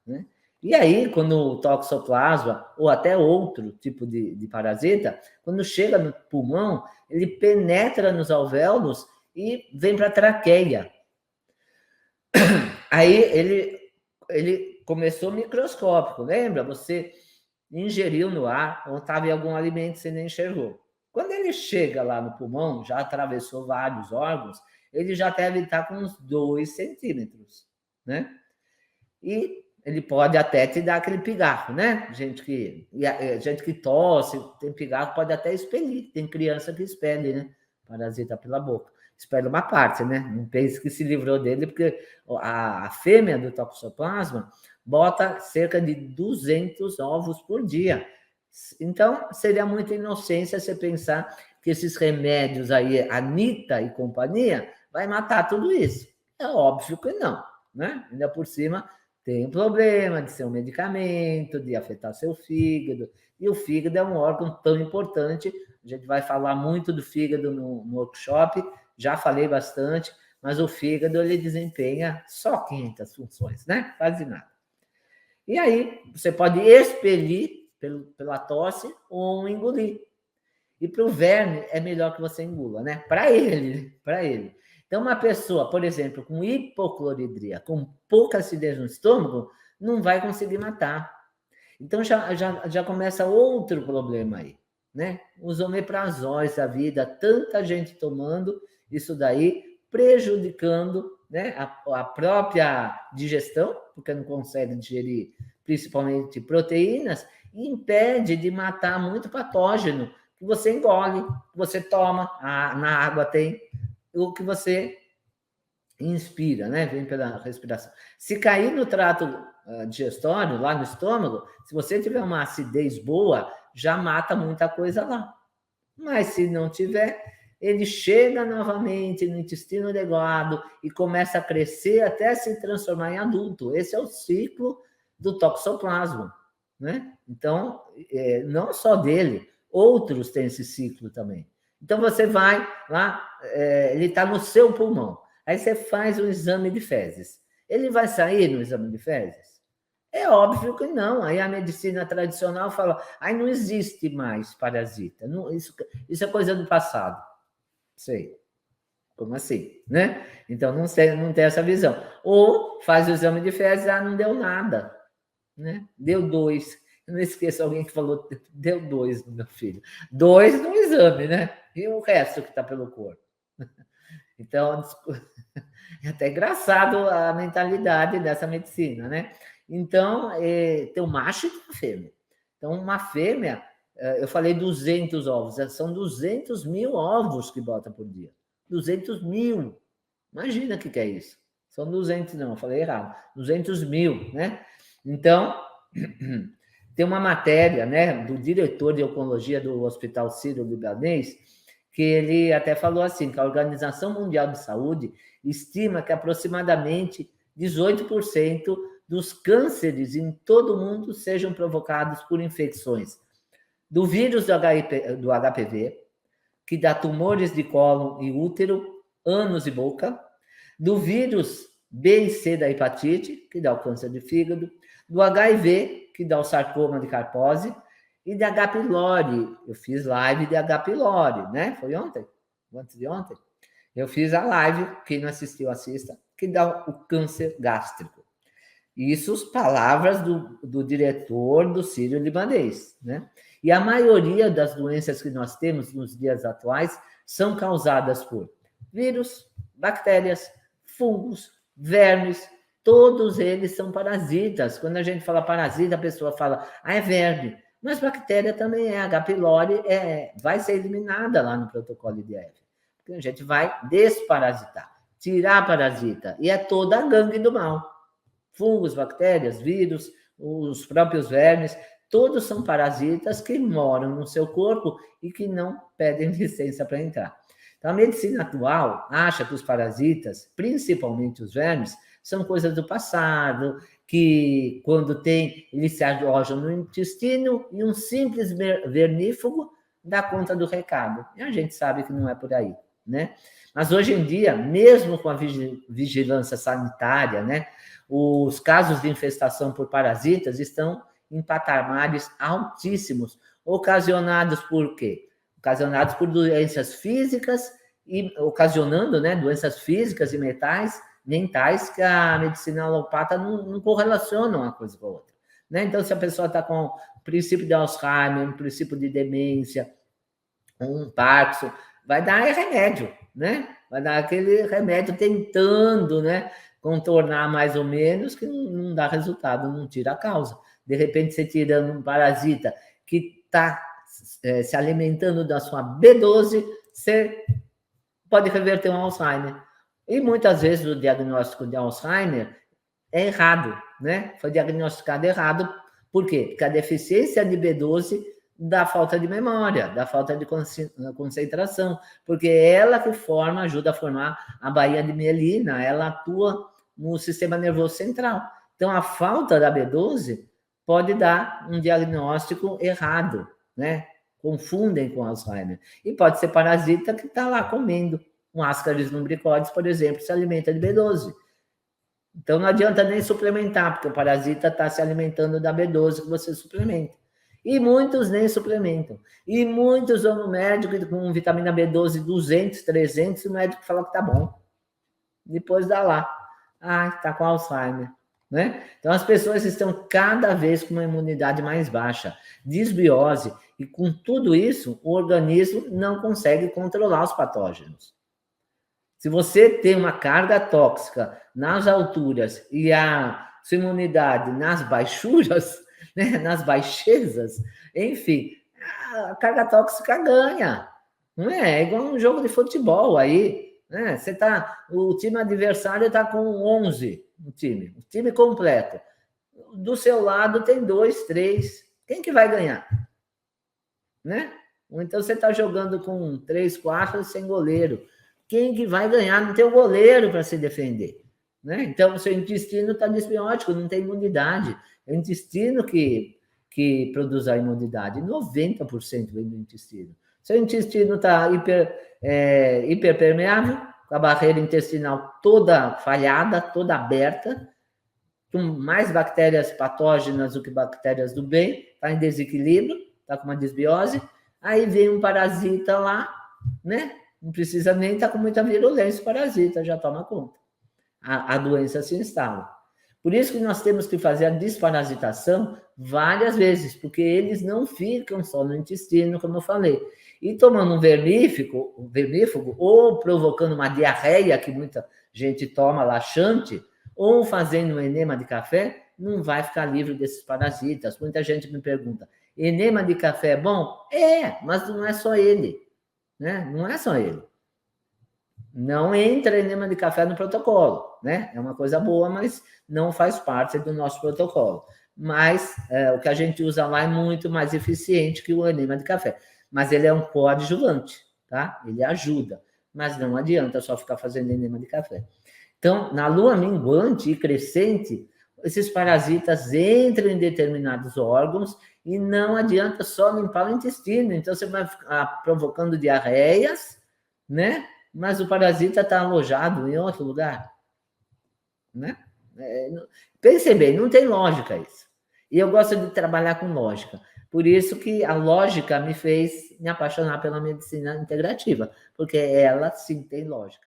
né? E aí, quando o toxoplasma, ou até outro tipo de parasita, quando chega no pulmão, ele penetra nos alvéolos e vem para a traqueia. Aí ele começou microscópico, lembra? Você ingeriu no ar, ou estava em algum alimento, você nem enxergou. Quando ele chega lá no pulmão, já atravessou vários órgãos, ele já deve estar com uns 2 centímetros, né? E ele pode até te dar aquele pigarro, né? Gente que tosse, tem pigarro, pode até expelir. Tem criança que expele, né? Parasita pela boca. Espera uma parte, né? Não pense que se livrou dele, porque a fêmea do toxoplasma bota cerca de 200 ovos por dia. Então, seria muita inocência você pensar que esses remédios aí, Anitta e companhia, vai matar tudo isso. É óbvio que não, né? Ainda por cima, tem um problema de ser um medicamento, de afetar seu fígado. E o fígado é um órgão tão importante. A gente vai falar muito do fígado no workshop, já falei bastante, mas o fígado ele desempenha só 500 funções, né? Quase nada. E aí, você pode expelir pela tosse ou engolir. E para o verme é melhor que você engula, né? Para ele. Então, uma pessoa, por exemplo, com hipocloridria, com pouca acidez no estômago, não vai conseguir matar. Então, já começa outro problema aí, né? Os omeprazóis da vida, tanta gente tomando isso daí, prejudicando, né, a própria digestão, porque não consegue digerir principalmente proteínas, e impede de matar muito patógeno que você engole, que você toma, na água tem, o que você inspira, né? Vem pela respiração. Se cair no trato digestório, lá no estômago, se você tiver uma acidez boa, já mata muita coisa lá. Mas se não tiver, ele chega novamente no intestino delgado e começa a crescer até se transformar em adulto. Esse é o ciclo do toxoplasma, né? Então, não só dele, outros têm esse ciclo também. Então, você vai lá, ele está no seu pulmão. Aí você faz um exame de fezes. Ele vai sair no exame de fezes? É óbvio que não. Aí a medicina tradicional fala, aí não existe mais parasita. Não, isso é coisa do passado. Sei. Como assim? Né? Então, não tem essa visão. Ou faz o exame de fezes, não deu nada. Né? Deu 2. Eu não esqueço alguém que falou, deu 2 no meu filho. 2 no exame, né? E o resto que está pelo corpo. Então, é até engraçado a mentalidade dessa medicina, né? Então, tem um macho e tem uma fêmea. Então, uma fêmea, eu falei 200 ovos, são 200 mil ovos que bota por dia. 200 mil. Imagina o que é isso. São 200, não, eu falei errado. 200 mil, né? Então, tem uma matéria, né, do diretor de oncologia do Hospital Sírio-Libanês, que ele até falou assim, que a Organização Mundial de Saúde estima que aproximadamente 18% dos cânceres em todo o mundo sejam provocados por infecções do vírus do HPV, que dá tumores de cólon e útero, ânus e boca, do vírus B e C da hepatite, que dá o câncer de fígado, do HIV, que dá o sarcoma de Kaposi, e de H. pylori. Eu fiz live de H. pylori, né? Foi ontem? Antes de ontem? Eu fiz a live, quem não assistiu, assista, que dá o câncer gástrico. Isso, palavras do diretor do Sírio-Libanês, né? E a maioria das doenças que nós temos nos dias atuais são causadas por vírus, bactérias, fungos, vermes, todos eles são parasitas. Quando a gente fala parasita, a pessoa fala, é verme. Mas bactéria também é, H. pylori vai ser eliminada lá no protocolo IDF. Porque a gente vai desparasitar, tirar a parasita. E é toda a gangue do mal. Fungos, bactérias, vírus, os próprios vermes, todos são parasitas que moram no seu corpo e que não pedem licença para entrar. Então, a medicina atual acha que os parasitas, principalmente os vermes, são coisas do passado, que quando eles se alojam no intestino e um simples vermífugo dá conta do recado. E a gente sabe que não é por aí, né? Mas hoje em dia, mesmo com a vigilância sanitária, né? os casos de infestação por parasitas estão em patamares altíssimos, ocasionados por quê? Ocasionados por doenças físicas e ocasionando, né, doenças físicas e mentais que a medicina alopata não correlaciona uma coisa com a outra, né? Então, se a pessoa está com princípio de Alzheimer, um princípio de demência, um Parkinson, vai dar remédio, né? Vai dar aquele remédio tentando, né, contornar mais ou menos, que não dá resultado, não tira a causa. De repente, você tirando um parasita que está se alimentando da sua B12, você pode reverter um Alzheimer. E muitas vezes o diagnóstico de Alzheimer é errado, né? Foi diagnosticado errado. Por quê? Porque a deficiência de B12 dá falta de memória, dá falta de concentração, porque é ela que ajuda a formar a baía de mielina, ela atua no sistema nervoso central. Então, a falta da B12 pode dar um diagnóstico errado, né? Confundem com Alzheimer. E pode ser parasita que está lá comendo. Um Ascaris lumbricoides, por exemplo, se alimenta de B12. Então, não adianta nem suplementar, porque o parasita está se alimentando da B12 que você suplementa. E muitos nem suplementam. E muitos vão no médico com vitamina B12 200, 300, e o médico fala que está bom. Depois dá lá. Está com Alzheimer. Né? Então, as pessoas estão cada vez com uma imunidade mais baixa, desbiose, e com tudo isso, o organismo não consegue controlar os patógenos. Se você tem uma carga tóxica nas alturas e a sua imunidade nas baixuras, né, nas baixezas, enfim, a carga tóxica ganha. Não é? É igual um jogo de futebol aí. Né? O time adversário está com 11 no time, o time completo. Do seu lado tem 2, 3. Quem que vai ganhar? Né? Ou então você está jogando com 3, 4 sem goleiro. Quem que vai ganhar? Não tem o goleiro para se defender. Né? Então, o seu intestino está desbiótico, não tem imunidade. É o intestino que produz a imunidade. 90% vem do intestino. Seu intestino está hiperpermeável, com a barreira intestinal toda falhada, toda aberta, com mais bactérias patógenas do que bactérias do bem, está em desequilíbrio, está com uma desbiose. Aí vem um parasita lá, né? Não precisa nem estar com muita virulência, o parasita já toma conta. A doença se instala. Por isso que nós temos que fazer a desparasitação várias vezes, porque eles não ficam só no intestino, como eu falei. E tomando um vermífugo, ou provocando uma diarreia, que muita gente toma laxante, ou fazendo um enema de café, não vai ficar livre desses parasitas. Muita gente me pergunta, enema de café é bom? É, mas não é só ele. Né? Não é só ele. Não entra enema de café no protocolo, né? É uma coisa boa, mas não faz parte do nosso protocolo. Mas o que a gente usa lá é muito mais eficiente que o enema de café. Mas ele é um coadjuvante, tá? Ele ajuda, mas não adianta só ficar fazendo enema de café. Então, na lua minguante e crescente, esses parasitas entram em determinados órgãos e não adianta só limpar o intestino. Então, você vai ficar provocando diarreias, né? Mas o parasita está alojado em outro lugar. Né? Pense bem, não tem lógica isso. E eu gosto de trabalhar com lógica. Por isso que a lógica me fez me apaixonar pela medicina integrativa, porque ela sim tem lógica.